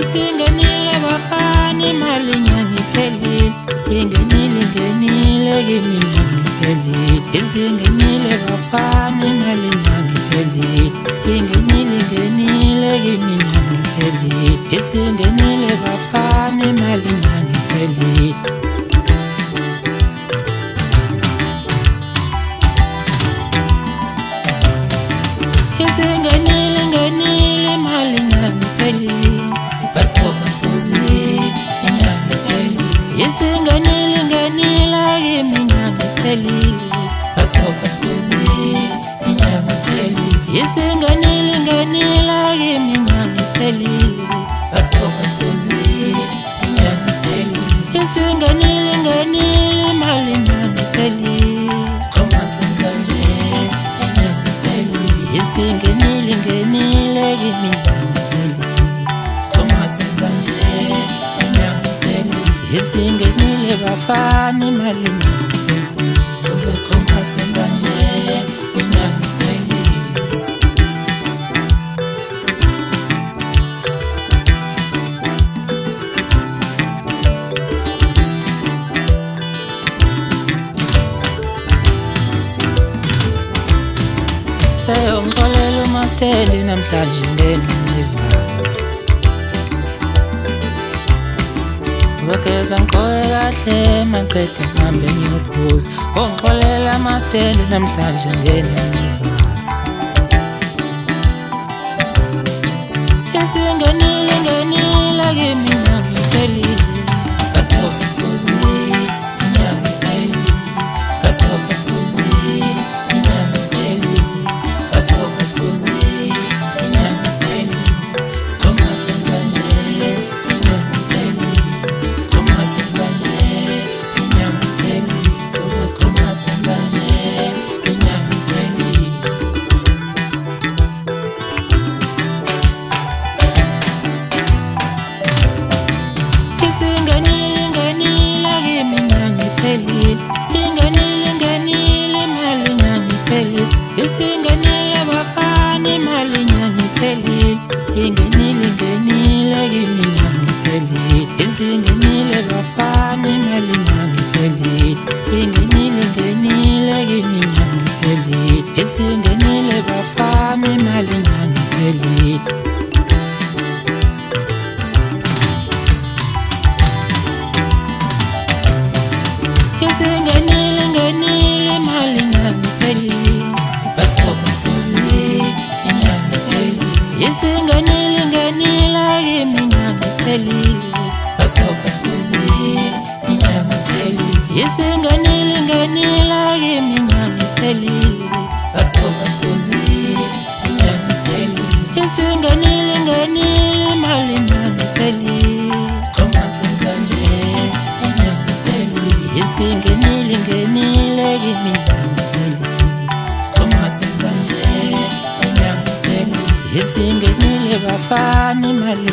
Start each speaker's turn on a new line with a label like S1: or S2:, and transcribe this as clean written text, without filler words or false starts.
S1: Isingenile bafana imali ingangiphelile, ingenile kimi ingangiphelile. Isingenile bafana imali ingangiphelile, ingenile kimi ingangiphelile. Isingenile bafana imali ingangiphelile. Isingenile imali ingangiphelile. Isingenile kimi ingangiphelile. Isingenile kimi ingangiphelile. Isingenile imali ingangiphelile. Isingenile kimi ingangiphelile. Isingenile bafana imali seyongixolela uMasteli namhlanje ngeneva. Ngizogeza ngigqoke kahle maqeda ngihambe ngiyophuza. Ongixolela uMasteli namhlanje ngeneva. Isingenile kimi ingangiphelile. Isingenile bafana imali ingangiphelile, ingenile kimi ingangiphelile. Isingenile bafana imali ingangiphelile, ingenile kimi ingangiphelile. Isingenile bafana imali ingangiphelile. Isingenile imali ingangiphelile. Isingenile kimi ingangiphelile. Isingenile kimi ingangiphelile. Isingenile imali ingangiphelile. Isingenile kimi ingangiphelile. Isingenile bafana imali